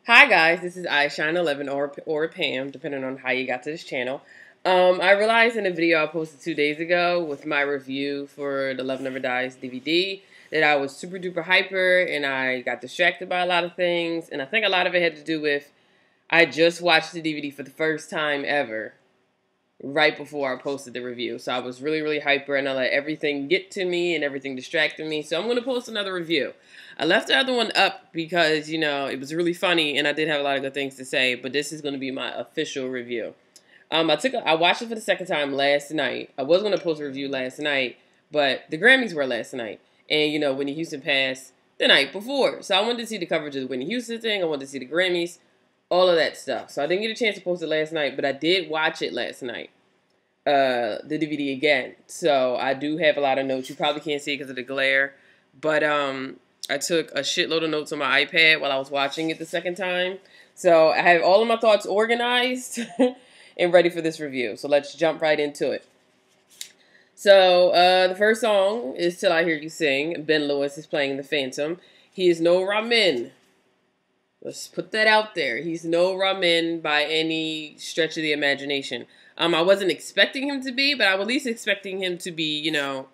Hi guys, this is iShine11 or Pam, depending on how you got to this channel. I realized in a video I posted 2 days ago with my review for the Love Never Dies DVD that I was super duper hyper and I got distracted by a lot of things, and I think a lot of it had to do with I just watched the DVD for the first time ever right before I posted the review. So I was really hyper and I let everything get to me and everything distracted me. So I'm going to post another review. I left the other one up because, you know, it was really funny and I did have a lot of good things to say, but this is going to be my official review. I watched it for the second time last night. I was going to post a review last night, but the Grammys were last night. And, you know, Whitney Houston passed the night before. So I wanted to see the coverage of the Whitney Houston thing. I wanted to see the Grammys, all of that stuff. So I didn't get a chance to post it last night, but I did watch it last night. The DVD again. So I do have a lot of notes. You probably can't see it because of the glare. But I took a shitload of notes on my iPad while I was watching it the second time. So I have all of my thoughts organized and ready for this review. So let's jump right into it. So the first song is Till I Hear You Sing. Ben Lewis is playing the Phantom. He is no Ramin. Let's put that out there. He's no Ramin by any stretch of the imagination. I wasn't expecting him to be, but I was at least expecting him to be, you know,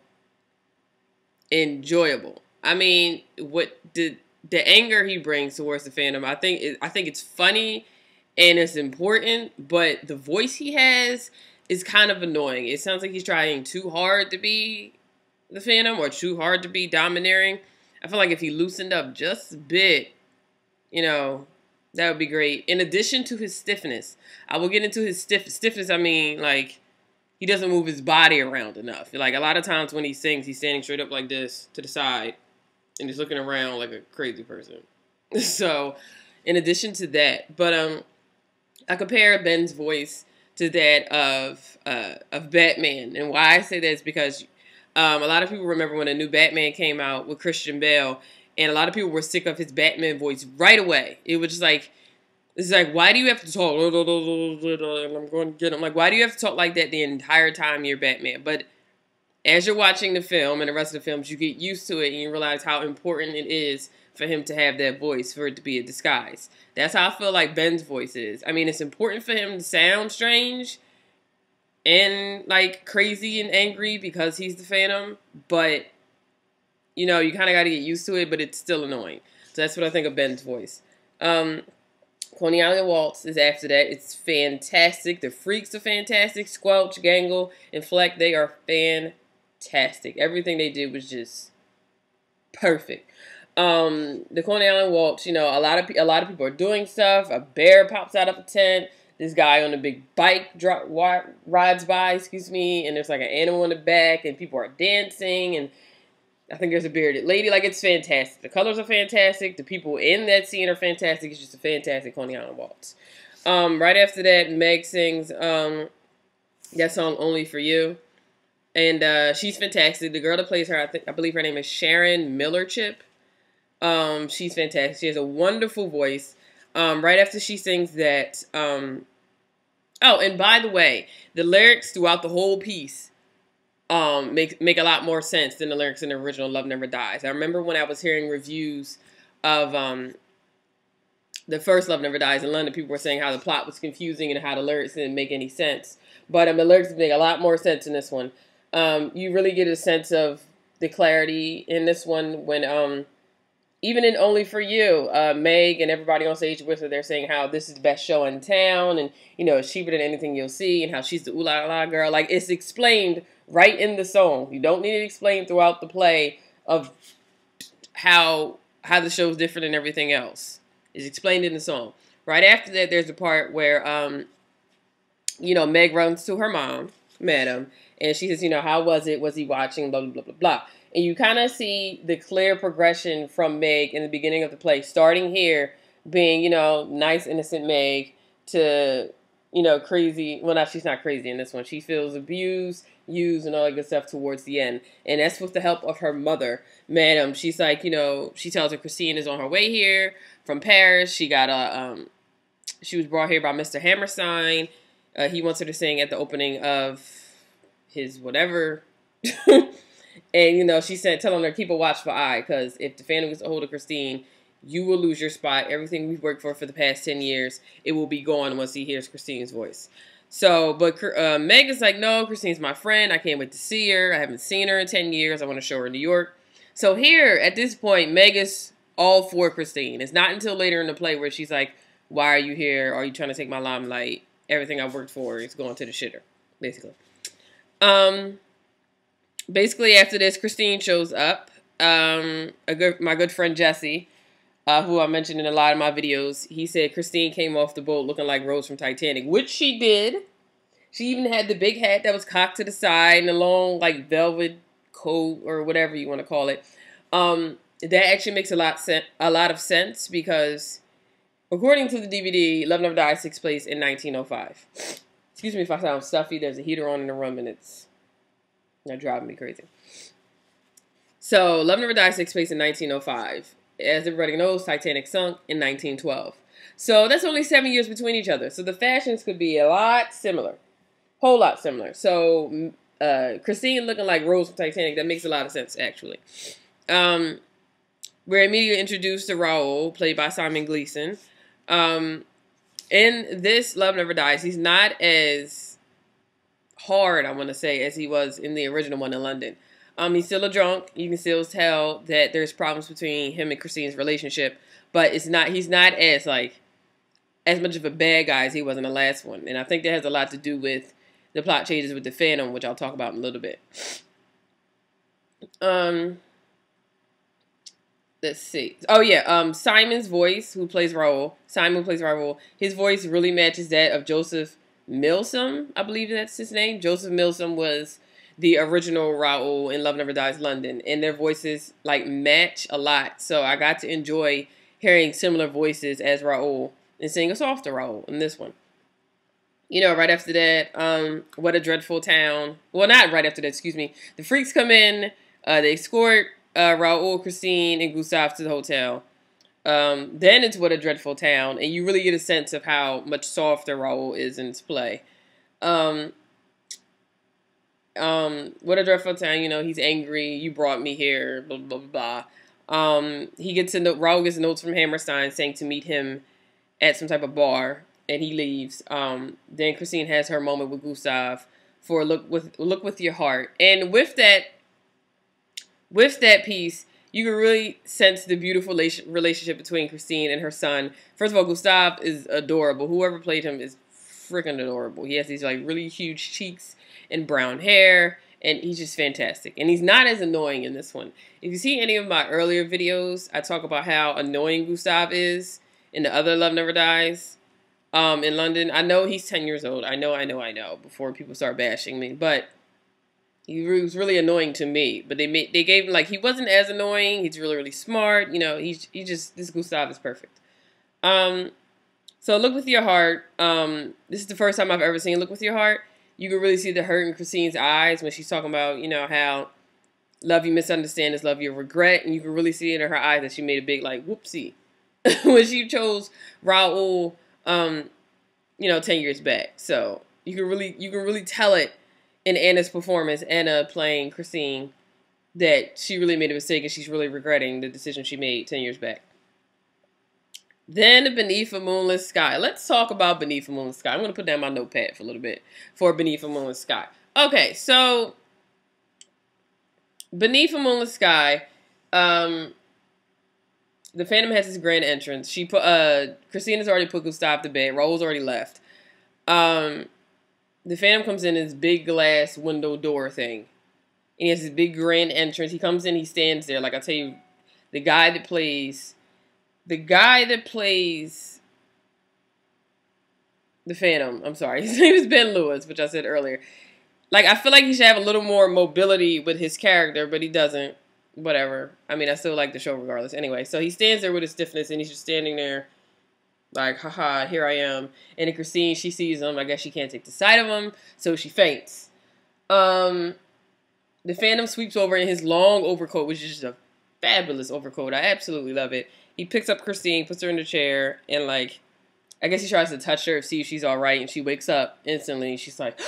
enjoyable. I mean, what the anger he brings towards the Phantom, I think it's funny and it's important, but the voice he has is kind of annoying. It sounds like he's trying too hard to be the Phantom or too hard to be domineering. I feel like if he loosened up just a bit, you know, that would be great. In addition to his stiffness, I will get into his stiffness. I mean, like, he doesn't move his body around enough. Like, a lot of times when he sings, he's standing straight up like this to the side, and he's looking around like a crazy person. So, in addition to that, but I compare Ben's voice to that of Batman, and why I say that is because a lot of people remember when a new Batman came out with Christian Bale. And a lot of people were sick of his Batman voice right away. It was just like, it's like, why do you have to talk? And I'm going to get him. Like, why do you have to talk like that the entire time you're Batman? But as you're watching the film and the rest of the films, you get used to it and you realize how important it is for him to have that voice, for it to be a disguise. That's how I feel like Ben's voice is. I mean, it's important for him to sound strange and like crazy and angry because he's the Phantom, but you know, you kind of got to get used to it, but it's still annoying. So that's what I think of Ben's voice. Coney Island Waltz is after that. It's fantastic. The Freaks are fantastic. Squelch, Gangle, and Fleck, they are fantastic. Everything they did was just perfect. The Coney Island Waltz, you know, a lot of people are doing stuff. A bear pops out of a tent. This guy on a big bike rides by, and there's like an animal in the back, and people are dancing, and I think there's a bearded lady. Like, it's fantastic. The colors are fantastic. The people in that scene are fantastic. It's just a fantastic Coney Island Waltz. Right after that, Meg sings that song "Only for You," and she's fantastic. The girl that plays her, I believe her name is Sharon Millerchip. She's fantastic. She has a wonderful voice. Right after she sings that, oh, and by the way, the lyrics throughout the whole piece make a lot more sense than the lyrics in the original Love Never Dies. I remember when I was hearing reviews of the first Love Never Dies in London, people were saying how the plot was confusing and how the lyrics didn't make any sense. But the lyrics make a lot more sense in this one. You really get a sense of the clarity in this one when even in Only for You, Meg and everybody on stage with her, they're saying how this is the best show in town, and you know, it's cheaper than anything you'll see, and how she's the ooh la la girl. Like, it's explained right in the song. You don't need it explained throughout the play of how the show's different than everything else. It's explained in the song. Right after that, there's a part where you know, Meg runs to her mom, Madam, and she says, you know, how was it? Was he watching? Blah, blah, blah, blah, blah. And you kind of see the clear progression from Meg in the beginning of the play, starting here, being, you know, nice, innocent Meg, to, you know, crazy. Well, not, she's not crazy in this one. She feels abused, used, and all that good stuff towards the end. And that's with the help of her mother, Madam. She's like, you know, she tells her Christine is on her way here from Paris. She got she was brought here by Mr. Hammerstein. He wants her to sing at the opening of his whatever. And, you know, she said, telling her, keep a watchful eye, because if the Phantom gets a hold of Christine, you will lose your spot. Everything we've worked for the past 10 years, it will be gone once he hears Christine's voice. So, but Meg is like, no, Christine's my friend. I can't wait to see her. I haven't seen her in 10 years. I want to show her New York. So here, at this point, Meg is all for Christine. It's not until later in the play where she's like, why are you here? Are you trying to take my limelight? Everything I've worked for is going to the shitter, basically. Basically, after this, Christine shows up. My good friend Jesse, who I mentioned in a lot of my videos, he said Christine came off the boat looking like Rose from Titanic, which she did. She even had the big hat that was cocked to the side and the long, like, velvet coat or whatever you want to call it. That actually makes a lot of sense because, according to the DVD, Love Never Dies takes place in 1905. Excuse me if I sound stuffy. There's a heater on in the room and it's not driving me crazy. So, Love Never Dies takes place in 1905. As everybody knows, Titanic sunk in 1912. So, that's only 7 years between each other. So, the fashions could be a lot similar. Whole lot similar. So, Christine looking like Rose from Titanic, that makes a lot of sense, actually. We're immediately introduced to Raoul, played by Simon Gleason. In this Love Never Dies, he's not as hard, I want to say, as he was in the original one in London. He's still a drunk. You can still tell that there's problems between him and Christine's relationship, but he's not as much of a bad guy as he was in the last one. And I think that has a lot to do with the plot changes with the Phantom, which I'll talk about in a little bit. Let's see. Oh, yeah. Simon's voice, who plays Raoul. Simon, who plays Raoul. His voice really matches that of Joseph Milsom. I believe that's his name. Joseph Milsom was the original Raoul in Love Never Dies London. And their voices, like, match a lot. So I got to enjoy hearing similar voices as Raoul and seeing a softer Raoul in this one. You know, right after that, What a Dreadful Town. Well, not right after that, excuse me. The freaks come in. They escort Raoul, Christine, and Gustave to the hotel. Then it's What a Dreadful Town, and you really get a sense of how much softer Raoul is in his play. What a Dreadful Town, you know, he's angry, you brought me here, blah, blah, blah, blah. Raoul gets notes from Hammerstein saying to meet him at some type of bar, and he leaves. Then Christine has her moment with Gustave for Look With Your Heart. And with that piece, you can really sense the beautiful relationship between Christine and her son. First of all, Gustave is adorable. Whoever played him is freaking adorable. He has these like really huge cheeks and brown hair, and he's just fantastic. And he's not as annoying in this one. If you see any of my earlier videos, I talk about how annoying Gustave is in the other Love Never Dies in London. I know he's 10 years old. I know, before people start bashing me. But he was really annoying to me, but they gave him, like, he wasn't as annoying. He's really, really smart. You know, this Gustave is perfect. So Look With Your Heart. This is the first time I've ever seen Look With Your Heart. You can really see the hurt in Christine's eyes when she's talking about, you know, how love you misunderstand is love you regret. And you can really see it in her eyes that she made a big, like, whoopsie when she chose Raoul, you know, 10 years back. So you can really tell it in Anna's performance, Anna playing Christine, that she really made a mistake and she's really regretting the decision she made 10 years back. Then Beneath a Moonless Sky. Let's talk about Beneath a Moonless Sky. I'm going to put down my notepad for a little bit for Beneath a Moonless Sky. Okay, so Beneath a Moonless Sky, the Phantom has his grand entrance. Christina's already put Gustave to bed. Raoul's already left. The Phantom comes in his big glass window door thing. And he has this big grand entrance. He comes in, he stands there. Like I tell you, the guy that plays the Phantom, I'm sorry, his name is Ben Lewis, which I said earlier. Like, I feel like he should have a little more mobility with his character, but he doesn't. Whatever. I mean, I still like the show regardless. Anyway, so he stands there with his stiffness, and he's just standing there like, haha, here I am. And then Christine, she sees him. I guess she can't take the sight of him, so she faints. The Phantom sweeps over in his long overcoat, which is just a fabulous overcoat. I absolutely love it. He picks up Christine, puts her in the chair, and, like, I guess he tries to touch her, see if she's all right, and she wakes up instantly, and she's like,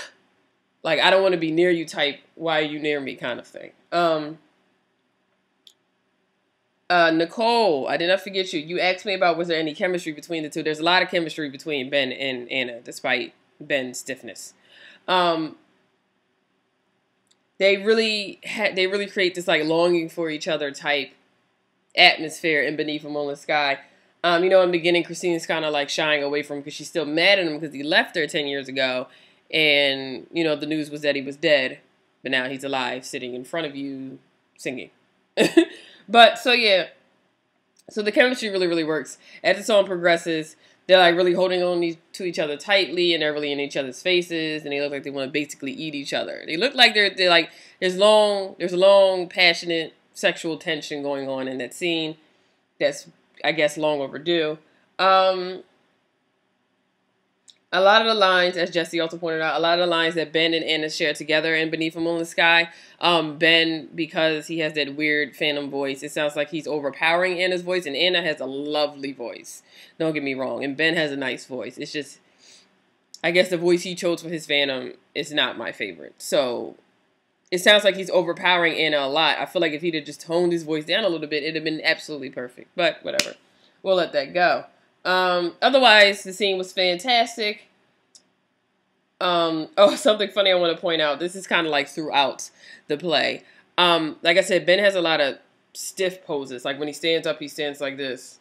I don't want to be near you type, why are you near me kind of thing. Nicole, I did not forget you. You asked me about was there any chemistry between the two. There's a lot of chemistry between Ben and Anna, despite Ben's stiffness. They really create this like longing for each other type atmosphere in Beneath a Moonlit Sky. In the beginning, Christine's kind of like shying away from him because she's still mad at him because he left her 10 years ago. And, the news was that he was dead. But now he's alive, sitting in front of you, singing. But, so yeah. So the chemistry really, really works. As the song progresses, they're like really holding on to each other tightly. And they're really in each other's faces. And they look like they want to basically eat each other. They look like they're like, there's a long, passionate sexual tension going on in that scene. That's, I guess, long overdue. A lot of the lines, as Jesse also pointed out, a lot of the lines that Ben and Anna share together in Beneath a Moonlit Sky, Ben, because he has that weird phantom voice, it sounds like he's overpowering Anna's voice, and Anna has a lovely voice. Don't get me wrong. And Ben has a nice voice. It's just, I guess the voice he chose for his phantom is not my favorite. So, it sounds like he's overpowering Anna a lot. I feel like if he'd have just toned his voice down a little bit, it'd have been absolutely perfect. But, whatever. We'll let that go. Otherwise, the scene was fantastic. Something funny I want to point out. This is kind of like throughout the play. Like I said, Ben has a lot of stiff poses. Like when he stands up, he stands like this.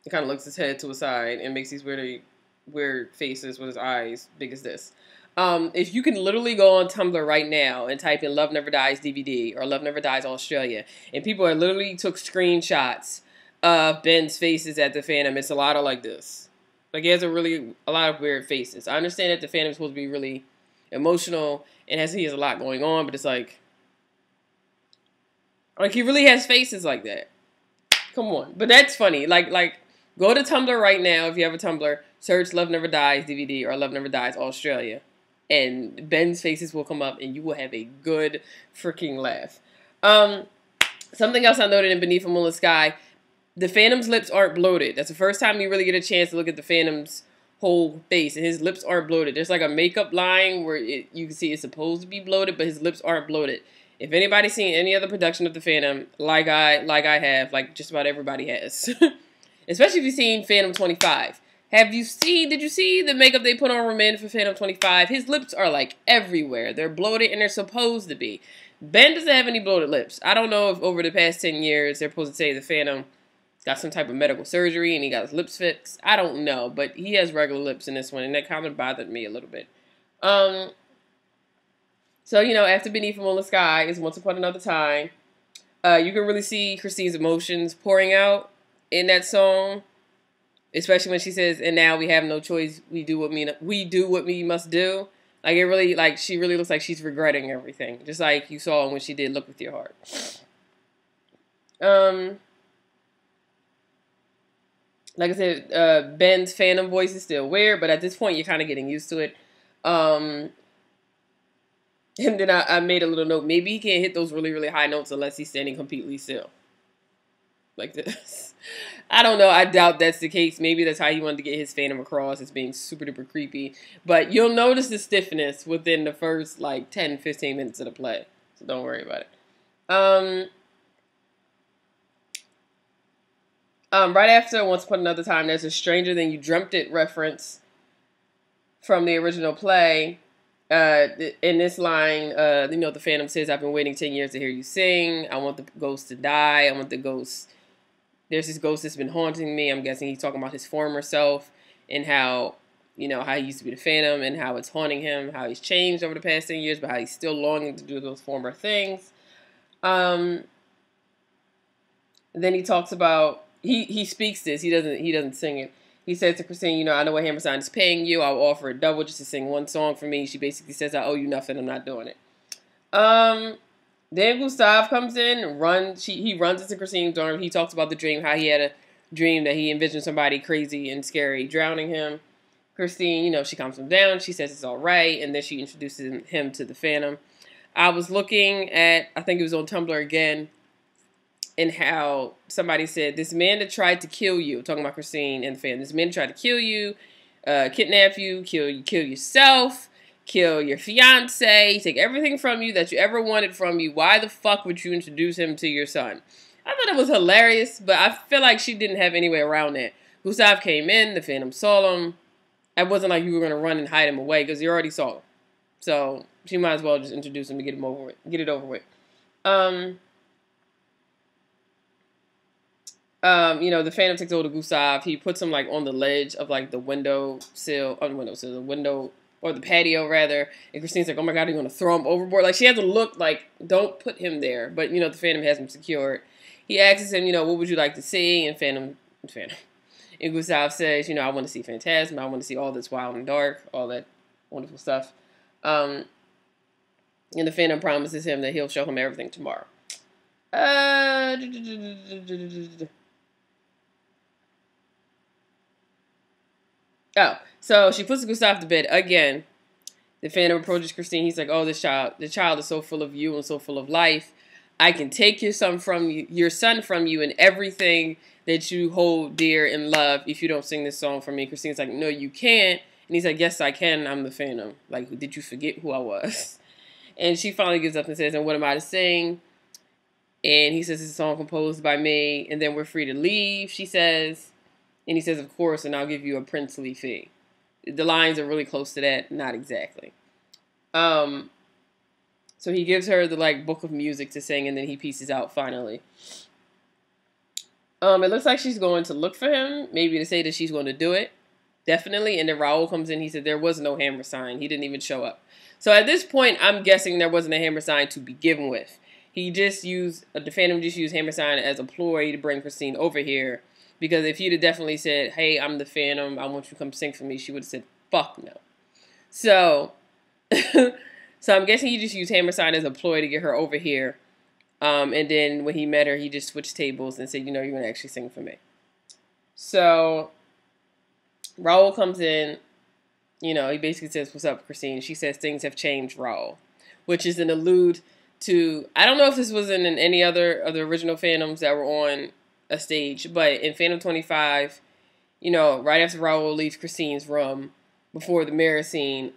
He kind of looks his head to a side and makes these weird faces with his eyes big as this. If you can literally go on Tumblr right now and type in Love Never Dies DVD or Love Never Dies Australia, and people are literally took screenshots of Ben's faces at the Phantom, it's a lot of like this. Like, he has a lot of weird faces. I understand that the Phantom is supposed to be really emotional and he has a lot going on, but it's like he really has faces like that. Come on. But that's funny. Like, go to Tumblr right now if you have a Tumblr, search Love Never Dies DVD or Love Never Dies Australia, and Ben's faces will come up and you will have a good freaking laugh. Something else I noted in Beneath a Moonlit Sky, the Phantom's lips aren't bloated. That's the first time you really get a chance to look at the Phantom's whole face, and his lips aren't bloated. There's like a makeup line where you can see it's supposed to be bloated, but his lips aren't bloated. If anybody's seen any other production of the Phantom, like I have, like just about everybody has, especially if you've seen Phantom 25. Did you see the makeup they put on Roman for Phantom 25? His lips are like everywhere. They're bloated and they're supposed to be. Ben doesn't have any bloated lips. I don't know if over the past 10 years they're supposed to say the Phantom got some type of medical surgery and he got his lips fixed. I don't know, but he has regular lips in this one, and that kind of bothered me a little bit. So, after Beneath a Moonlit Sky is Once Upon Another Time. You can really see Christine's emotions pouring out in that song, especially when she says, "And now we have no choice. We do what we must do." Like, she really looks like she's regretting everything, just like you saw when she did Look With Your Heart. Like I said, Ben's Phantom voice is still weird, but at this point, you're kind of getting used to it. And then I made a little note. Maybe he can't hit those really, really high notes unless he's standing completely still. Like this. I don't know. I doubt that's the case. Maybe that's how he wanted to get his Phantom across as being super duper creepy. But you'll notice the stiffness within the first, 10, 15 minutes of the play. So don't worry about it. Right after Once Upon Another Time, there's a Stranger Than You Dreamt It reference from the original play. In this line, the Phantom says, "I've been waiting 10 years to hear you sing. I want the ghost to die. I want the ghost. There's this ghost that's been haunting me." I'm guessing he's talking about his former self and how, how he used to be the Phantom and how it's haunting him, how he's changed over the past 10 years, but how he's still longing to do those former things. Then he talks about, he speaks this. He doesn't sing it. He says to Christine, "I know what Hammerstein is paying you. I'll offer a double just to sing one song for me." She basically says, "I owe you nothing. I'm not doing it." Then Gustav comes in, he runs into Christine's dorm. He talks about the dream, how he had a dream that he envisioned somebody crazy and scary drowning him. Christine, she calms him down. She says it's all right, and then she introduces him to the Phantom. I was looking at, I think it was on Tumblr again, and how somebody said, "This man that tried to kill you," talking about Christine and the Phantom, "this man that tried to kill you, kidnap you, kill yourself, kill your fiance, take everything from you that you ever wanted from you. Why the fuck would you introduce him to your son?" I thought it was hilarious, but I feel like she didn't have any way around that. Gustav came in, the Phantom saw him. It wasn't like you were going to run and hide him away because you already saw him. So she might as well just introduce him and get it over with. The Phantom takes over to Gustav. He puts him like on the ledge of like the window or the patio rather. And Christine's like, "Oh my God, you're gonna throw him overboard?" Like she has to look like, "Don't put him there." But the Phantom has him secured. He asks him, "What would you like to see?" And and Gustav says, "I want to see Phantasm. I want to see all that's wild and dark, all that wonderful stuff." And the Phantom promises him that he'll show him everything tomorrow. So she puts Gustav to bed again. The Phantom approaches Christine. He's like, "Oh, the child is so full of you and so full of life. I can take your son from you, and everything that you hold dear and love if you don't sing this song for me." Christine's like, "No, you can't." And he's like, "Yes, I can. I'm the Phantom. Like, did you forget who I was?" And she finally gives up and says, "And what am I to sing?" And he says, "It's a song composed by me, and then we're free to leave," she says. And he says, "Of course, and I'll give you a princely fee." The lines are really close to that. Not exactly. So he gives her the book of music to sing, and then he pieces out finally. It looks like she's going to look for him, maybe to say that she's going to do it. Definitely. And then Raul comes in. He said there was no hammer sign. He didn't even show up. So at this point, I'm guessing there wasn't a hammer sign to begin with. The Phantom just used hammer sign as a ploy to bring Christine over here. Because if he'd have definitely said, "Hey, I'm the Phantom, I want you to come sing for me," she would have said, "Fuck no." So, I'm guessing he just used hammer sign as a ploy to get her over here. And then when he met her, he just switched tables and said, "You're going to actually sing for me." So, Raul comes in. He basically says, "What's up, Christine?" She says, "Things have changed, Raul." Which is an allude to, I don't know if this was in any other of the original Phantoms that were on a stage, but in Phantom 25, right after Raul leaves Christine's room, before the mirror scene,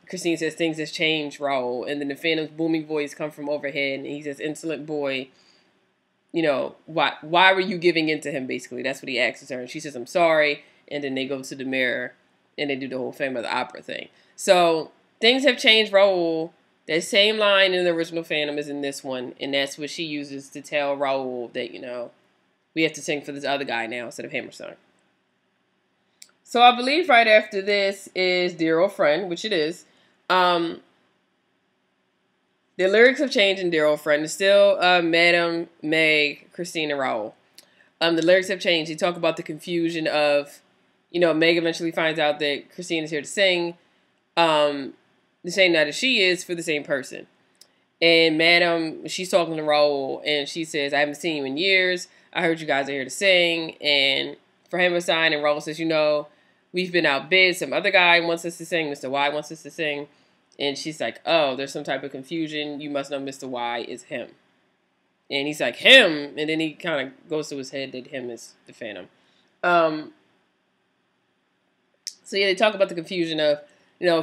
Christine says, "Things has changed, Raul." And then the Phantom's booming voice comes from overhead, and he says, "Insolent boy, why were you giving in to him?" Basically, that's what he asks her. And she says, "I'm sorry." And then they go to the mirror, and they do the whole Phantom of the Opera thing. So, "Things have changed, Raul." That same line in the original Phantom is in this one, and that's what she uses to tell Raul that, we have to sing for this other guy now instead of Hammerstein. So I believe right after this is Dear Old Friend, which it is. The lyrics have changed in Dear Old Friend. It's still Madam, Meg, Christine, and Raul. The lyrics have changed. They talk about the confusion of, Meg eventually finds out that Christine is here to sing. The same night as she is for the same person. And Madam, she's talking to Raul, and she says, "I haven't seen you in years. I heard you guys are here to sing." And for Hammerstein, and Raul says, "We've been outbid. Some other guy wants us to sing. Mr. Y wants us to sing." And she's like, "Oh, there's some type of confusion. You must know Mr. Y is him." And he's like, "Him?" And then he kind of goes to his head that him is the Phantom. So yeah, they talk about the confusion of,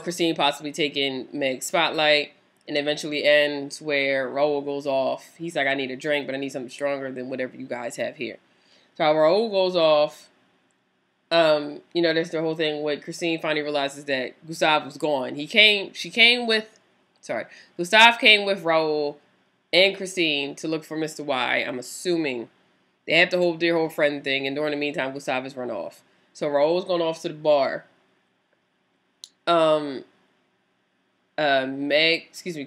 Christine possibly taking Meg's spotlight. And eventually ends where Raul goes off. He's like, "I need a drink, but I need something stronger than whatever you guys have here." So Raul goes off. There's the whole thing where Christine finally realizes that Gustav was gone. Gustav came with Raul and Christine to look for Mr. Y. I'm assuming they have the whole Dear Old Friend thing, and during the meantime, Gustav has run off. So Raul's gone off to the bar.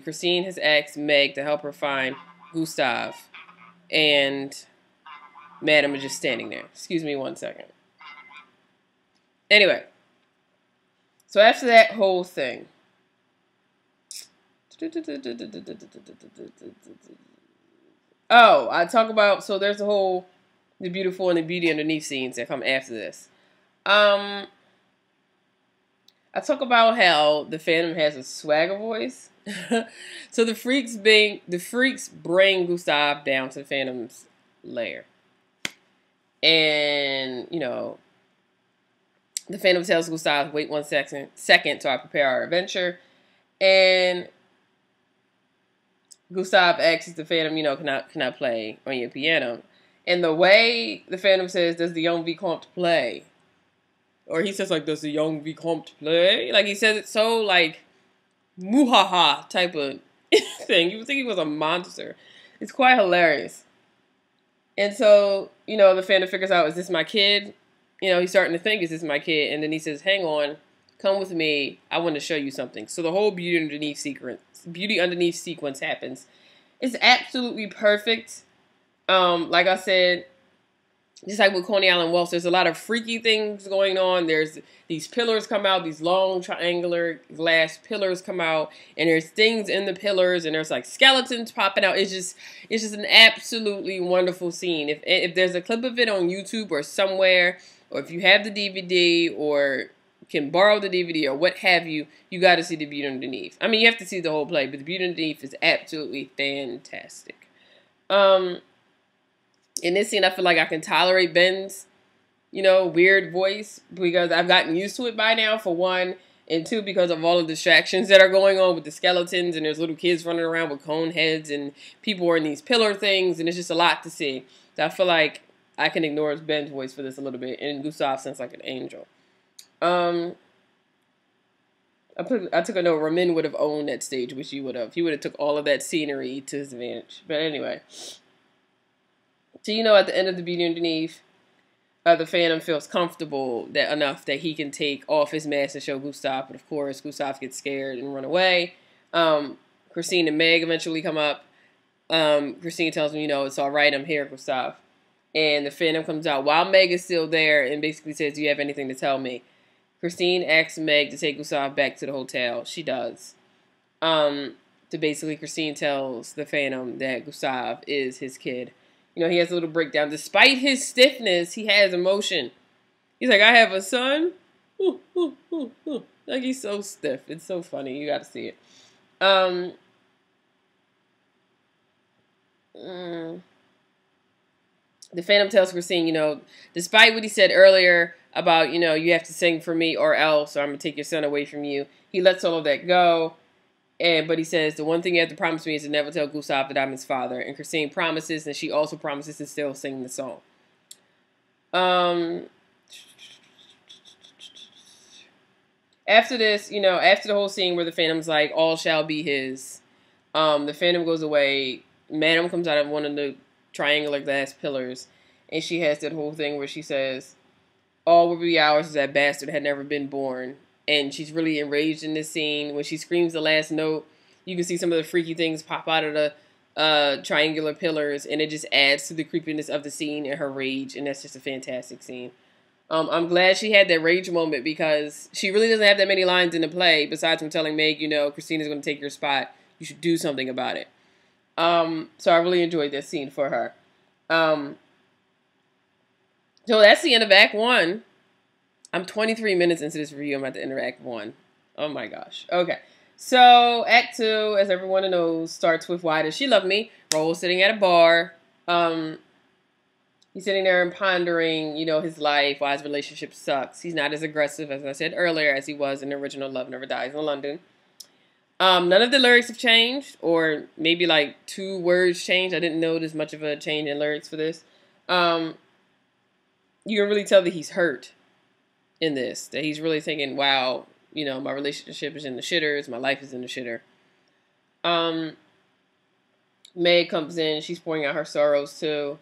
Christine has asked Meg to help her find Gustav, and Madam is just standing there. Excuse me 1 second. Anyway, so after that whole thing, I talk about, so there's the beautiful and the beauty underneath scenes that come after this. I talk about how the Phantom has a swagger voice. So the freaks bring Gustav down to the Phantom's lair. And, the Phantom tells Gustav, "Wait 1 second till I prepare our adventure." And Gustav asks the Phantom, "Can I play on your piano?" And the way the Phantom says, does the young Vicomte play? Or he says, like, does the young Vicomte play? Like, he says it so, like, muhaha type of thing. You would think he was a monster. It's quite hilarious. And so, you know, the Phantom figures out, is this my kid? You know, he's starting to think, is this my kid? And then he says, hang on, come with me. I want to show you something. So the whole Beauty Underneath sequence happens. It's absolutely perfect. Like I said, just like with Coney Island Waltz, there's a lot of freaky things going on. There's these pillars come out, these long triangular glass pillars come out, and there's things in the pillars, and there's like skeletons popping out. It's just an absolutely wonderful scene. If there's a clip of it on YouTube or somewhere, or if you have the DVD or can borrow the DVD or what have you, you got to see the Beauty Underneath. I mean, you have to see the whole play, but the Beauty Underneath is absolutely fantastic. In this scene, I feel like I can tolerate Ben's, you know, weird voice because I've gotten used to it by now, for one. And two, because of all the distractions that are going on with the skeletons, and there's little kids running around with cone heads, and people are in these pillar things, and it's just a lot to see. So I feel like I can ignore Ben's voice for this a little bit, and Gustav sounds like an angel. I took a note, Ramin would have owned that stage, which he would have. He would have took all of that scenery to his advantage. But anyway. So, you know, at the end of the Beauty Underneath, the Phantom feels comfortable enough that he can take off his mask and show Gustav. But, of course, Gustav gets scared and run away. Christine and Meg eventually come up. Christine tells him, you know, it's all right, I'm here, Gustav. And the Phantom comes out while Meg is still there and basically says, do you have anything to tell me? Christine asks Meg to take Gustav back to the hotel. She does. Christine tells the Phantom that Gustav is his kid. You know, he has a little breakdown. Despite his stiffness, he has emotion. He's like, I have a son. Ooh, ooh, ooh, ooh. Like, he's so stiff. It's so funny. You got to see it. The Phantom tells Christine, you know, despite what he said earlier about, you know, you have to sing for me or else, or I'm going to take your son away from you. He lets all of that go. But he says, the one thing you have to promise me is to never tell Gustav that I'm his father. And Christine promises, and she also promises to still sing the song. After this, you know, after the whole scene where the Phantom's like, all shall be his, the Phantom goes away. Madam comes out of one of the triangular glass pillars, and she has that whole thing where she says, all will be ours as that bastard had never been born. And she's really enraged in this scene. When she screams the last note, you can see some of the freaky things pop out of the triangular pillars. And it just adds to the creepiness of the scene and her rage. And that's just a fantastic scene. I'm glad she had that rage moment because she really doesn't have that many lines in the play. Besides from telling Meg, you know, Christina's going to take your spot. You should do something about it. So I really enjoyed that scene for her. So that's the end of Act 1. I'm 23 minutes into this review. I'm at the end of Act 1. Oh my gosh. Okay. So, Act 2, as everyone knows, starts with Why Does She Love Me? Raoul's sitting at a bar. He's sitting there and pondering, you know, his life, why his relationship sucks. He's not as aggressive, as I said earlier, as he was in the original Love Never Dies in London. None of the lyrics have changed, or maybe like 2 words changed. I didn't notice much of a change in lyrics for this. You can really tell that he's hurt in this, that he's really thinking, wow, you know, my relationship is in the shitters, my life is in the shitter. Meg comes in, she's pouring out her sorrows too.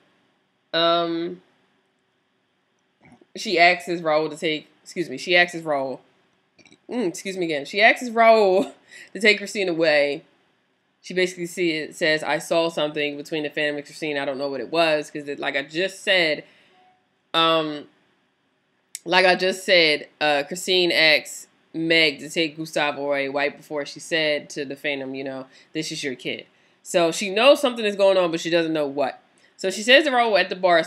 She asks Raoul to take, she asks Raoul to take Christine away. She basically says, I saw something between the Phantom and Christine, I don't know what it was, because like I just said, Christine asks Meg to take Gustav away right before she said to the Phantom, you know, this is your kid. So she knows something is going on, but she doesn't know what. So she says to Raoul at the bar,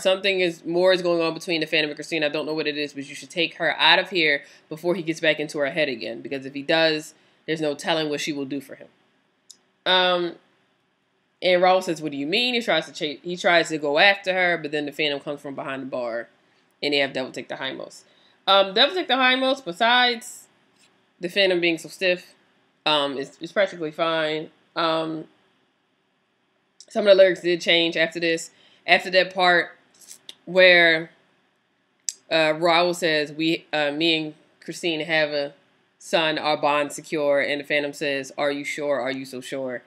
more is going on between the Phantom and Christine. I don't know what it is, but you should take her out of here before he gets back into her head again. Because if he does, there's no telling what she will do for him. And Raoul says, what do you mean? He tries to go after her, but then the Phantom comes from behind the bar. And they have Devil Take the Hindmost. Devil Take the Hindmost, besides the Phantom being so stiff, is practically fine. Some of the lyrics did change after this. After that part, where Raul says, me and Christine have a son, our bond secure, and the Phantom says, are you sure? Are you so sure?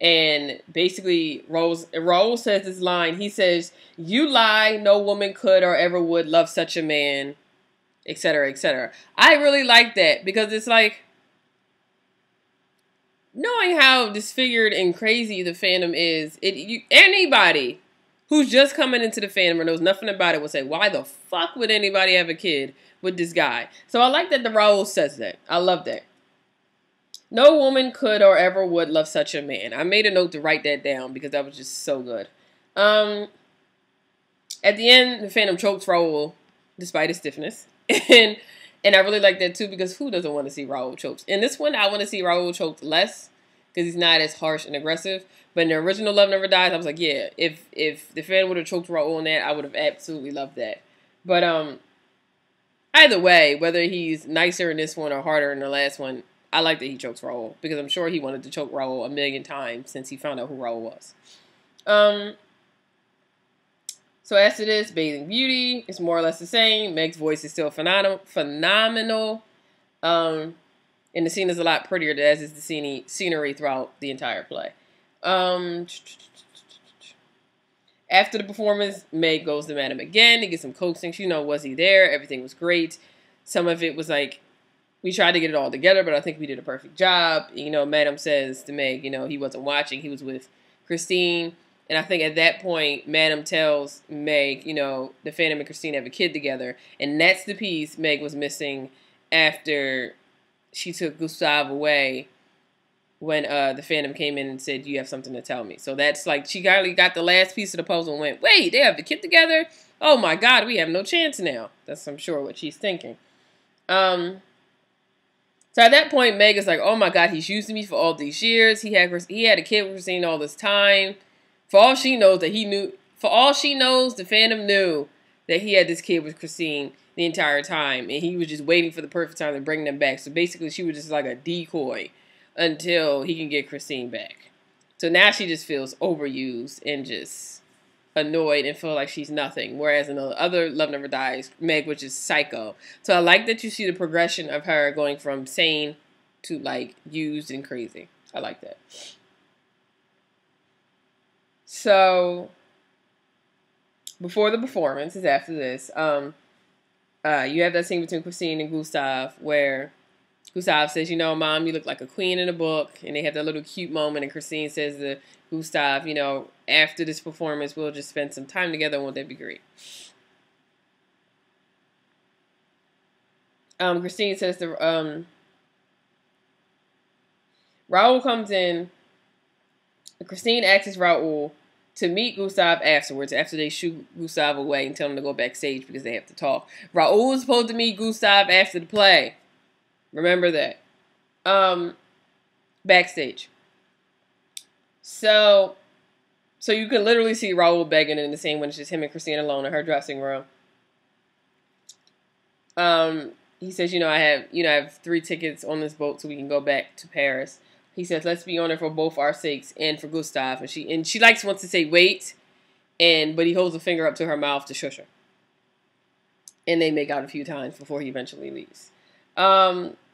And basically, Raul says this line. He says, you lie, no woman could or ever would love such a man, etc., etc. I really like that because it's like, knowing how disfigured and crazy the Phantom is, anybody who's just coming into the Phantom or knows nothing about it will say, why the fuck would anybody have a kid with this guy? So I like that the Raul says that. I love that. No woman could or ever would love such a man. I made a note to write that down because that was just so good. At the end, the Phantom chokes Raul despite his stiffness. And I really like that too because who doesn't want to see Raul choked? In this one, I want to see Raul choked less because he's not as harsh and aggressive. But in the original Love Never Dies, I was like, yeah, if the Phantom would have choked Raul on that, I would have absolutely loved that. But either way, whether he's nicer in this one or harder in the last one, I like that he chokes Raul because I'm sure he wanted to choke Raul a million times since he found out who Raul was. So after this, Bathing Beauty is more or less the same. Meg's voice is still phenomenal. And the scene is a lot prettier, as is the scenery throughout the entire play. After the performance, Meg goes to Madam again to get some coaxing. You know, was he there? Everything was great. Some of it was like, we tried to get it all together, but I think we did a perfect job. You know, Madam says to Meg, you know, he wasn't watching. He was with Christine. And I think at that point, Madam tells Meg, you know, the Phantom and Christine have a kid together. And that's the piece Meg was missing after she took Gustav away when the Phantom came in and said, you have something to tell me. So that's like, she got the last piece of the puzzle and went, wait, they have the kid together? Oh my God, we have no chance now. That's, I'm sure, what she's thinking. So at that point, Meg is like, oh my God, he's using me for all these years. He had a kid with Christine all this time. For all she knows, the Phantom knew that he had this kid with Christine the entire time, and he was just waiting for the perfect time to bring them back. So basically, she was just like a decoy until he can get Christine back. So now she just feels overused and just annoyed and feel like she's nothing. Whereas in the other Love Never Dies, Meg was just psycho. So I like that you see the progression of her going from sane to like used and crazy. I like that. So before the performance is after this, you have that scene between Christine and Gustav where Gustav says, you know, Mom, you look like a queen in a book. And they have that little cute moment. And Christine says to Gustav, you know, after this performance, we'll just spend some time together. Won't that be great? Christine says to Raul comes in. Christine asks Raul to meet Gustav afterwards, after they shoot Gustav away and tell him to go backstage because they have to talk. Raul was supposed to meet Gustav after the play. Remember that. Backstage. So you can literally see Raul begging in the scene when it's just him and Christine alone in her dressing room. He says, you know, I have 3 tickets on this boat so we can go back to Paris. He says, let's be on it for both our sakes and for Gustav. And she wants to say wait, but he holds a finger up to her mouth to shush her. And they make out a few times before he eventually leaves.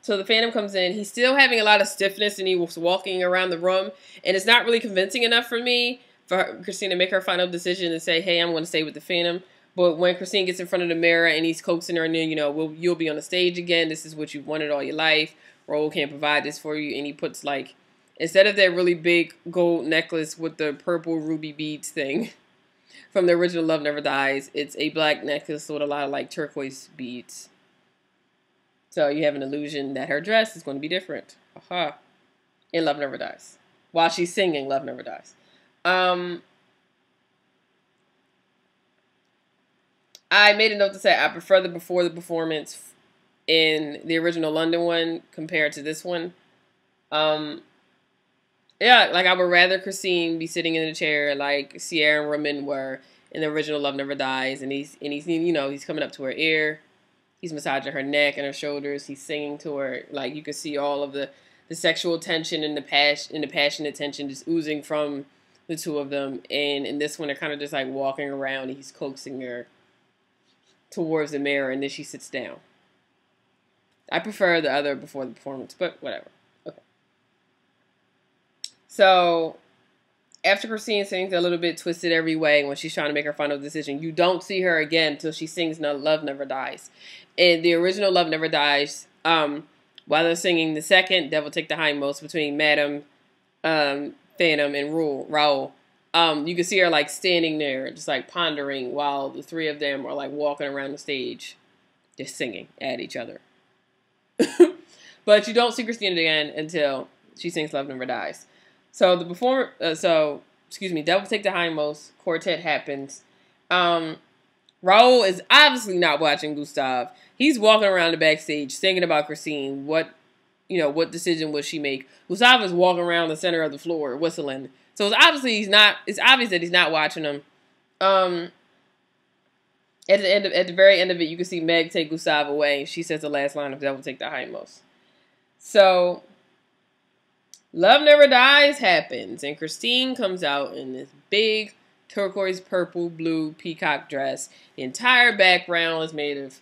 So the Phantom comes in. He's still having a lot of stiffness and he was walking around the room. And it's not really convincing enough for me for Christine to make her final decision and say, hey, I'm going to stay with the Phantom. But when Christine gets in front of the mirror and he's coaxing her and then, you know, you'll be on the stage again. This is what you've wanted all your life. Raul can't provide this for you. And he puts like, instead of that really big gold necklace with the purple ruby beads thing from the original Love Never Dies, it's a black necklace with a lot of like turquoise beads. So you have an illusion that her dress is going to be different. Aha. In Love Never Dies. While she's singing Love Never Dies. I made a note to say I prefer the before the performance in the original London one compared to this one. Yeah, like I would rather Christine be sitting in the chair like Sierra and Ramin were in the original Love Never Dies, and he's you know, he's coming up to her ear, he's massaging her neck and her shoulders, he's singing to her, like you can see all of the sexual tension and the passionate tension just oozing from the two of them. And in this one, they're kind of just like walking around, and he's coaxing her towards the mirror, and then she sits down. I prefer the other before the performance, but whatever. Okay. So after Christine sings a little bit twisted every way when she's trying to make her final decision, you don't see her again until she sings No Love Never Dies. In the original Love Never Dies, while they're singing the second Devil Take the Hindmost between Madam, Phantom, and Raul, you can see her like standing there, just like pondering while the three of them are like walking around the stage, just singing at each other. But you don't see Christine again until she sings Love Never Dies. So the Devil Take the Hindmost quartet happens. Raul is obviously not watching Gustav. He's walking around the backstage thinking about Christine. What decision would she make? Gustav is walking around the center of the floor whistling. So it's obvious that he's not watching him. At the very end of it, you can see Meg take Gustav away. She says the last line of Devil Take the Hindmost. So Love Never Dies happens, and Christine comes out in this big turquoise, purple, blue peacock dress. The entire background is made of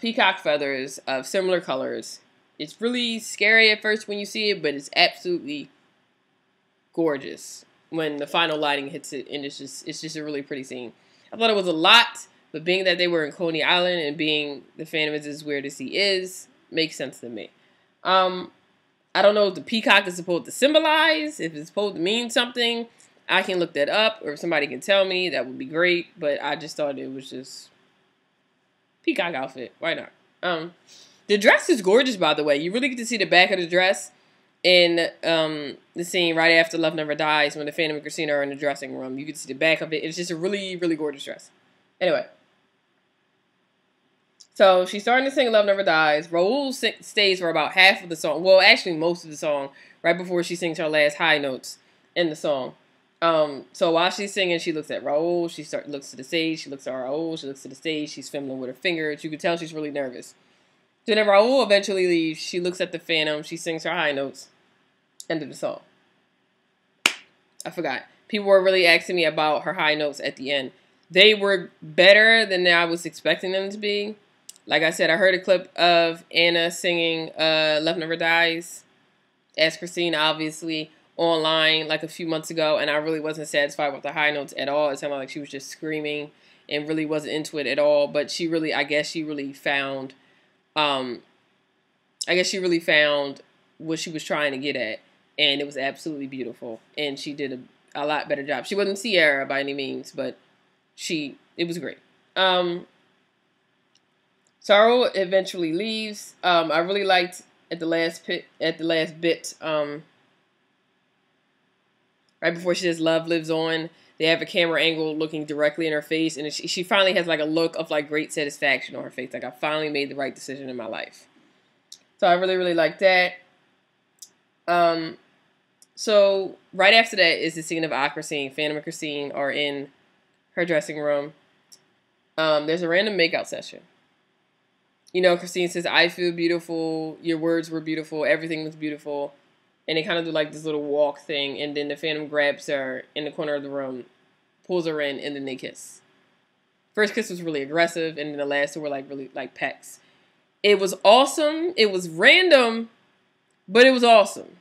peacock feathers of similar colors. It's really scary at first when you see it, but it's absolutely gorgeous when the final lighting hits it, and it's just a really pretty scene. I thought it was a lot, but being that they were in Coney Island and being the Phantom is as weird as he is, makes sense to me. I don't know if the peacock is supposed to symbolize, if it's supposed to mean something. I can look that up, or if somebody can tell me, that would be great. But I just thought it was just peacock outfit. Why not? The dress is gorgeous, by the way. You really get to see the back of the dress in the scene right after Love Never Dies when the Phantom and Christina are in the dressing room. You can see the back of it. It's just a really, really gorgeous dress. Anyway. So she's starting to sing Love Never Dies. Raul stays for about half of the song. Well, actually most of the song. Right before she sings her last high notes in the song. So while she's singing, she looks at Raul. She looks to the stage. She looks at Raul. She looks to the stage. She's fumbling with her fingers. You can tell she's really nervous. Then Raul eventually leaves. She looks at the Phantom. She sings her high notes. End of the song. I forgot. People were really asking me about her high notes at the end. They were better than I was expecting them to be. Like I said, I heard a clip of Anna singing Love Never Dies as Christine, obviously, online like a few months ago, and I really wasn't satisfied with the high notes at all. It sounded like she was just screaming and really wasn't into it at all. But I guess she really found what she was trying to get at, and it was absolutely beautiful. And she did a lot better job. She wasn't Sierra by any means, but it was great. Sorrow eventually leaves. I really liked at the last bit, right before she says "Love lives on." They have a camera angle looking directly in her face, and she finally has like a look of like great satisfaction on her face. Like, I finally made the right decision in my life. So I really, really like that. So right after that is the scene of Christine. Phantom and Christine are in her dressing room. There's a random makeout session. You know, Christine says, "I feel beautiful. Your words were beautiful. Everything was beautiful." And they kind of do like this little walk thing. And then the Phantom grabs her in the corner of the room, pulls her in, and then they kiss. First kiss was really aggressive. And then the last two were like really like pecks. It was awesome. It was random, but it was awesome.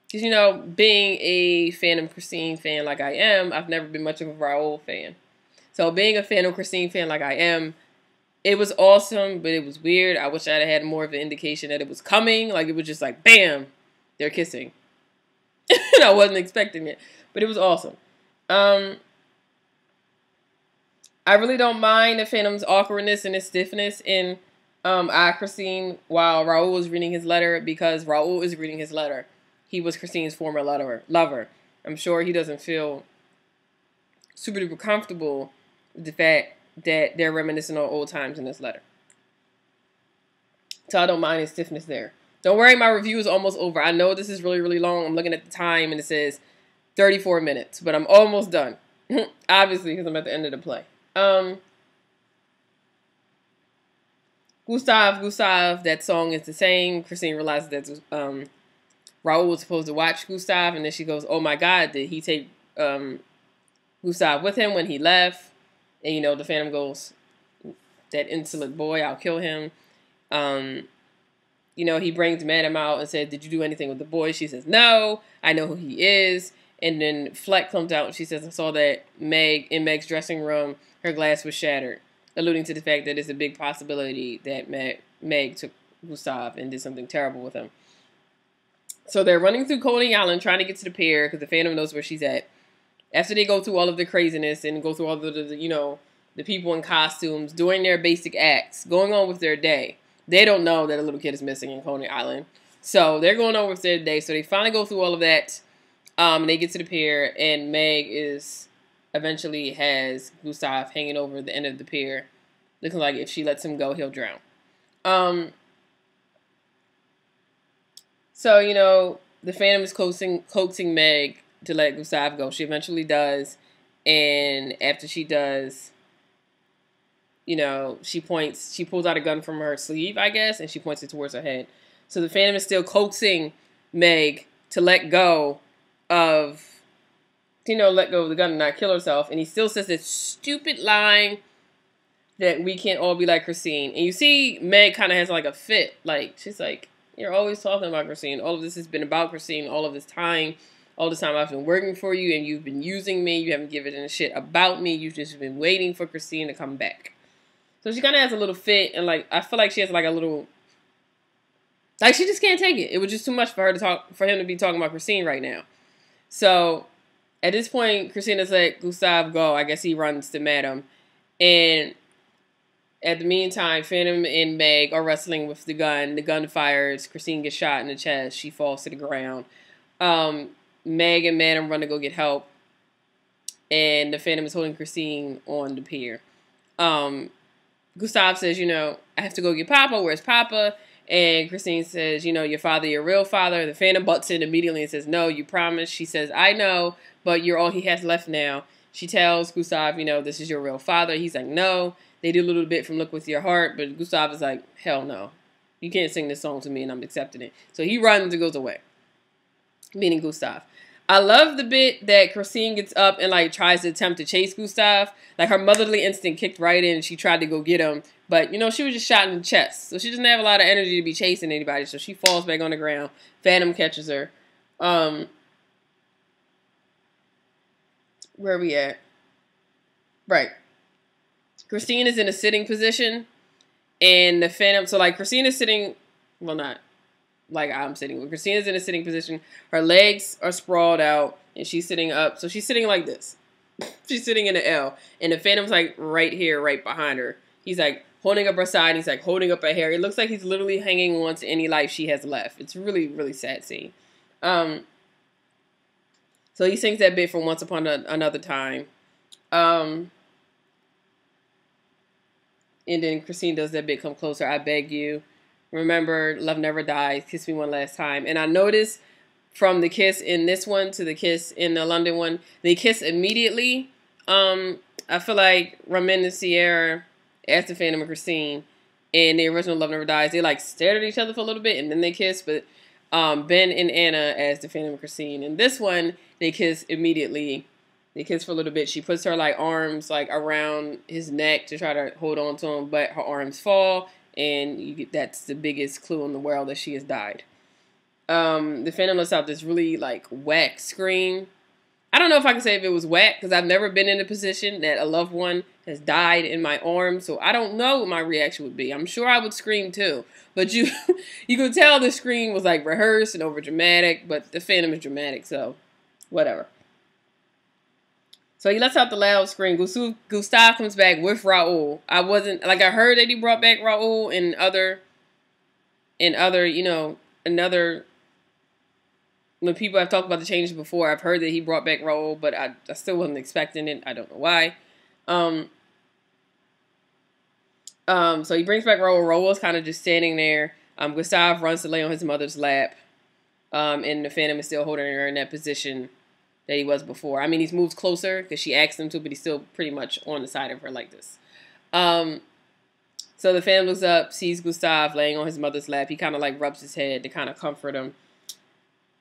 Because, you know, being a Phantom Christine fan like I am, I've never been much of a Raul fan. So being a Phantom Christine fan like I am, it was awesome, but it was weird. I wish I'd had more of an indication that it was coming. Like, it was just like, bam, they're kissing. And I wasn't expecting it, but it was awesome. I really don't mind the Phantom's awkwardness and his stiffness in Christine while Raul was reading his letter, because Raul is reading his letter. He was Christine's former lover. I'm sure he doesn't feel super duper comfortable with the fact that they're reminiscing on old times in this letter. So I don't mind his stiffness there. Don't worry, my review is almost over. I know this is really, really long. I'm looking at the time and it says 34 minutes, but I'm almost done. Obviously, because I'm at the end of the play. Gustav, that song is the same. Christine realizes that Raul was supposed to watch Gustav, and then she goes, "Oh my God, did he take Gustav with him when he left?" And you know, the Phantom goes, "That insolent boy, I'll kill him." You know, he brings Madame out and said, "Did you do anything with the boy?" She says, "No, I know who he is." And then Fleck comes out and she says, "I saw that in Meg's dressing room, her glass was shattered," alluding to the fact that it's a big possibility that Meg took Gustav and did something terrible with him. So they're running through Coney Island trying to get to the pier because the Phantom knows where she's at. After they go through all of the craziness and go through all the you know, the people in costumes doing their basic acts, going on with their day. They don't know that a little kid is missing in Coney Island. So they're going on with their day. So they finally go through all of that. They get to the pier, and Meg eventually has Gustav hanging over the end of the pier, looking like if she lets him go, he'll drown. So, you know, the Phantom is coaxing Meg to let Gustav go. She eventually does, and after she does, you know, she pulls out a gun from her sleeve, I guess, and she points it towards her head. So the Phantom is still coaxing Meg to let go of, you know, let go of the gun and not kill herself. And he still says this stupid line that we can't all be like Christine. And you see Meg kind of has like a fit. Like, she's like, "You're always talking about Christine. All of this has been about Christine all of this time. All this time I've been working for you and you've been using me. You haven't given a shit about me. You've just been waiting for Christine to come back." So she kind of has a little fit, and like I feel like she has like a little, like she just can't take it. It was just too much for him to be talking about Christine right now. So at this point, Christina's let Gustav go. I guess he runs to Madame, and at the meantime, Phantom and Meg are wrestling with the gun. The gun fires. Christine gets shot in the chest. She falls to the ground. Meg and Madame run to go get help, and the Phantom is holding Christine on the pier. Gustav says, "You know, I have to go get Papa. Where's Papa?" And Christine says, "You know, your father, your real father." The Phantom butts in immediately and says, "No, you promised." She says, "I know, but you're all he has left now." She tells Gustav, "You know, this is your real father." He's like, "No." They do a little bit from Look With Your Heart, but Gustav is like, "Hell no. You can't sing this song to me and I'm accepting it." So he runs and goes away, meaning Gustav. I love the bit that Christine gets up and like tries to attempt to chase Gustav. Like her motherly instinct kicked right in and she tried to go get him. But, you know, she was just shot in the chest. So she doesn't have a lot of energy to be chasing anybody. So she falls back on the ground. Phantom catches her. Where are we at? Right. Christine is in a sitting position. And the Phantom, so like Christine is sitting, well not like I'm sitting. When Christina's in a sitting position, her legs are sprawled out and she's sitting up. So she's sitting like this. She's sitting in an L. And the Phantom's like right here, right behind her. He's like holding up her side. He's like holding up her hair. It looks like he's literally hanging on to any life she has left. It's really, really sad scene. So he sings that bit from Once Upon Another Time. And then Christine does that bit, "Come Closer, I Beg You. Remember, love never dies. Kiss me one last time." And I noticed from the kiss in this one to the kiss in the London one, they kiss immediately. I feel like Ramin and Sierra, as the Phantom and Christine, in the original Love Never Dies, they like stared at each other for a little bit and then they kiss. But Ben and Anna as the Phantom and Christine. In this one, they kiss immediately. They kiss for a little bit. She puts her like arms like around his neck to try to hold on to him, but her arms fall. And that's the biggest clue in the world that she has died. The Phantom lets out this really like whack scream. I don't know if I can say if it was whack because I've never been in a position that a loved one has died in my arms, so I don't know what my reaction would be. I'm sure I would scream too, but you could tell the scream was like rehearsed and over dramatic. But the Phantom is dramatic, so whatever. So he lets out the loud scream. Gustav comes back with Raul. I heard that he brought back Raul in other, you know, when people have talked about the changes before, I've heard that he brought back Raul, but I still wasn't expecting it. I don't know why. So he brings back Raul. Raul's kind of just standing there. Gustav runs to lay on his mother's lap. And the Phantom is still holding her in that position that he was before. I mean, he's moved closer because she asked him to, but he's still pretty much on the side of her like this. So the Phantom looks up, sees Gustav laying on his mother's lap. He kind of like rubs his head to kind of comfort him.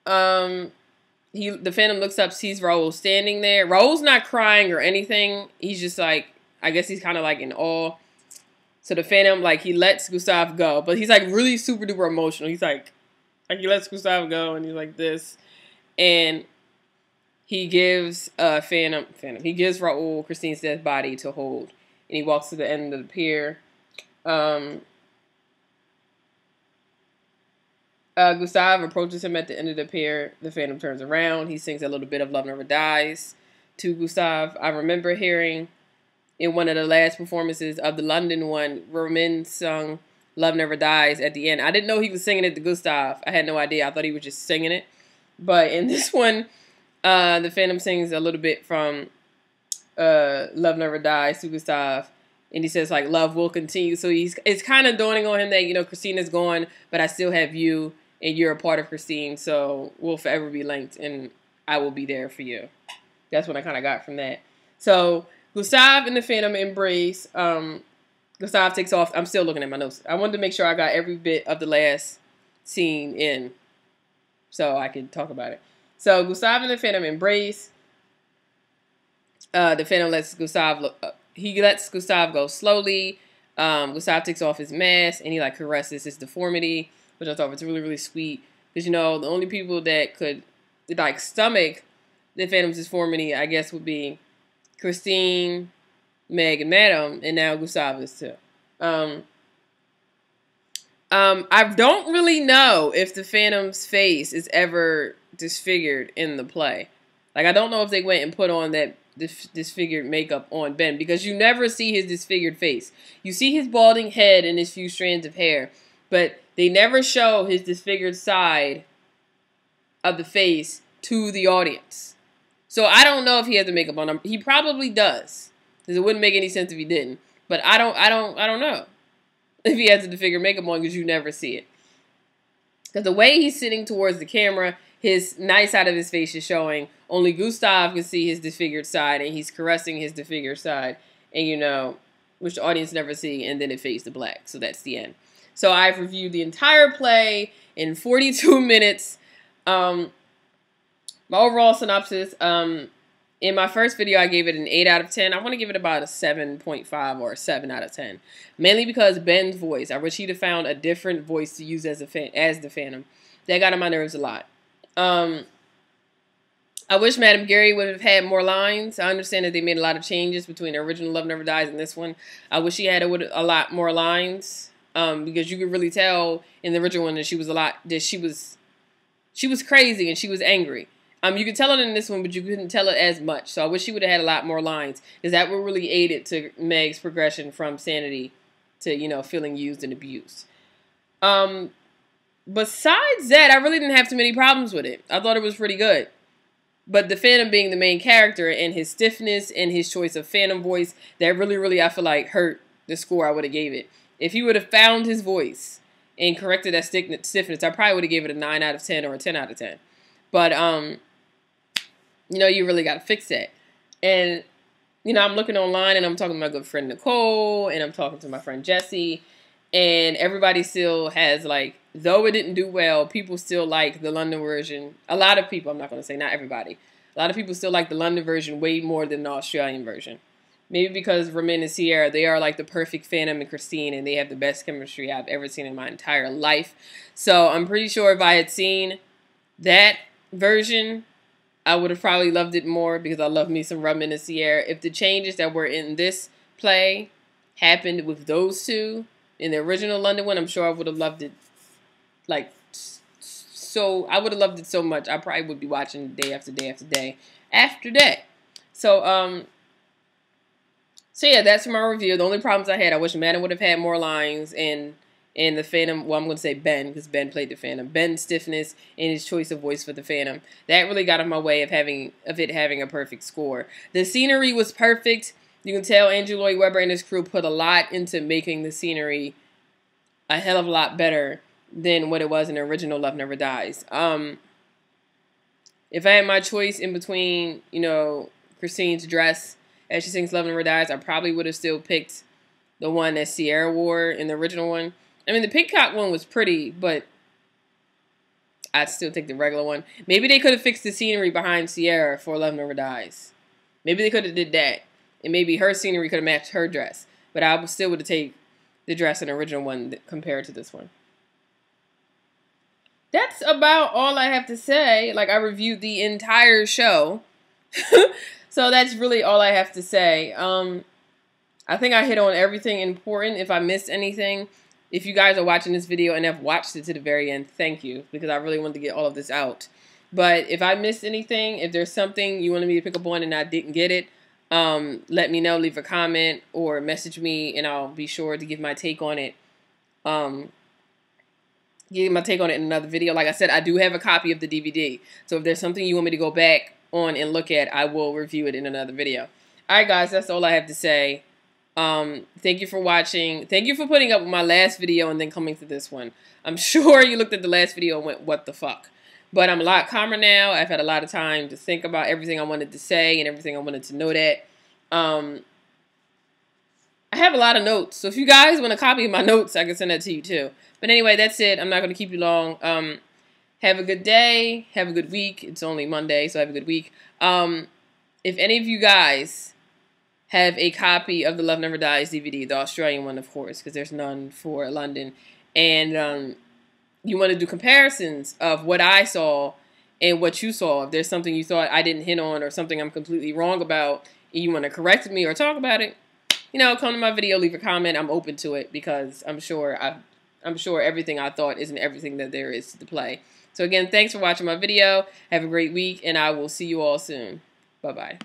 The Phantom looks up, sees Raul standing there. Raul's not crying or anything. He's just like, I guess he's kind of like in awe. So the Phantom, like, he lets Gustav go, but he's like really super duper emotional. He's like he lets Gustav go, and he's like this, and he gives he gives Raul Christine's dead body to hold, and he walks to the end of the pier. Gustav approaches him at the end of the pier. The Phantom turns around. He sings a little bit of Love Never Dies to Gustav. I remember hearing in one of the last performances of the London one, Roman sung Love Never Dies at the end. I didn't know he was singing it to Gustav. I had no idea. I thought he was just singing it. But in this one, the Phantom sings a little bit from Love Never Dies to Gustav. And he says, like, love will continue. So it's kind of dawning on him that, you know, Christina's gone, but I still have you, and you're a part of Christine. So we'll forever be linked, and I will be there for you. That's what I kind of got from that. So Gustav and the Phantom embrace. Gustav takes off. I'm still looking at my notes. I wanted to make sure I got every bit of the last scene in so I could talk about it. So Gustav and the Phantom embrace. The Phantom lets Gustav lets Gustav go slowly. Gustav takes off his mask, and he, like, caresses his deformity, which I thought was really, really sweet. Because, you know, the only people that could, like, stomach the Phantom's deformity, I guess, would be Christine, Meg, and Madame, and now Gustav is too. I don't really know if the Phantom's face is ever disfigured in the play. Like, I don't know if they went and put on that disfigured makeup on Ben, because you never see his disfigured face. You see his balding head and his few strands of hair, but they never show his disfigured side of the face to the audience. So I don't know if he has the makeup on him. He probably does, because it wouldn't make any sense if he didn't. But I don't know if he has the disfigured makeup on, because you never see it. Because the way he's sitting towards the camera, his nice side of his face is showing. Only Gustav can see his disfigured side, and he's caressing his disfigured side, and, you know, which the audience never see, and then it fades to black. So that's the end. So I've reviewed the entire play in 42 minutes. My overall synopsis, in my first video, I gave it an 8 out of 10. I want to give it about a 7.5 or a 7 out of 10. Mainly because Ben's voice. I wish he'd have found a different voice to use as the Phantom. That got on my nerves a lot. I wish Madame Gary would have had more lines. I understand that they made a lot of changes between the original Love Never Dies and this one. I wish she had a lot more lines, because you could really tell in the original one that she was crazy and she was angry. You could tell it in this one, but you couldn't tell it as much. So I wish she would have had a lot more lines, because that would really aided to Meg's progression from sanity to, you know, feeling used and abused. Besides that, I really didn't have too many problems with it. I thought it was pretty good. But the Phantom being the main character and his stiffness and his choice of Phantom voice, that really, really, I feel like, hurt the score I would have gave it. If he would have found his voice and corrected that stiffness, I probably would have gave it a 9 out of 10 or a 10 out of 10. But, you know, you really got to fix that. And, you know, I'm looking online, and I'm talking to my good friend Nicole, and I'm talking to my friend Jessie, and everybody still has, like, though it didn't do well, people still like the London version. A lot of people, I'm not going to say not everybody. A lot of people still like the London version way more than the Australian version. Maybe because Romain and Sierra, they are like the perfect Phantom and Christine, and they have the best chemistry I've ever seen in my entire life. So I'm pretty sure if I had seen that version, I would have probably loved it more, because I love me some Romain and Sierra. If the changes that were in this play happened with those two in the original London one, I'm sure I would have loved it. Like, so I would have loved it so much. I probably would be watching day after day after day after that. So, so yeah, that's my review. The only problems I had, I wish Madden would have had more lines, and the Phantom, well, I'm going to say Ben, because Ben played the Phantom. Ben's stiffness and his choice of voice for the Phantom. That really got in my way of it having a perfect score. The scenery was perfect. You can tell Andrew Lloyd Webber and his crew put a lot into making the scenery a hell of a lot better than what it was in the original Love Never Dies. If I had my choice in between, you know, Christine's dress as she sings Love Never Dies, I probably would have still picked the one that Sierra wore in the original one. I mean, the peacock one was pretty, but I'd still take the regular one. Maybe they could have fixed the scenery behind Sierra for Love Never Dies. Maybe they could have did that. And maybe her scenery could have matched her dress. But I still would have taken the dress in the original one compared to this one. That's about all I have to say. Like, I reviewed the entire show. So that's really all I have to say. I think I hit on everything important. If I missed anything, if you guys are watching this video and have watched it to the very end, thank you. Because I really wanted to get all of this out. But if I missed anything, if there's something you wanted me to pick up on and I didn't get it, let me know. Leave a comment or message me and I'll be sure to give my take on it. Give my take on it in another video. Like I said, I do have a copy of the DVD. So if there's something you want me to go back on and look at, I will review it in another video. Alright guys, that's all I have to say. Thank you for watching. Thank you for putting up with my last video and then coming to this one. I'm sure you looked at the last video and went, what the fuck? But I'm a lot calmer now. I've had a lot of time to think about everything I wanted to say and everything I wanted to know that. I have a lot of notes. So if you guys want a copy of my notes, I can send that to you too. But anyway, that's it. I'm not going to keep you long. Have a good day. Have a good week. It's only Monday, so have a good week. If any of you guys have a copy of the Love Never Dies DVD, the Australian one, of course, because there's none for London, and you want to do comparisons of what I saw and what you saw, if there's something you thought I didn't hit on or something I'm completely wrong about, and you want to correct me or talk about it, you know, come to my video, leave a comment. I'm open to it because I'm sure everything I thought isn't everything that there is to play. So again, thanks for watching my video. Have a great week, and I will see you all soon. Bye-bye.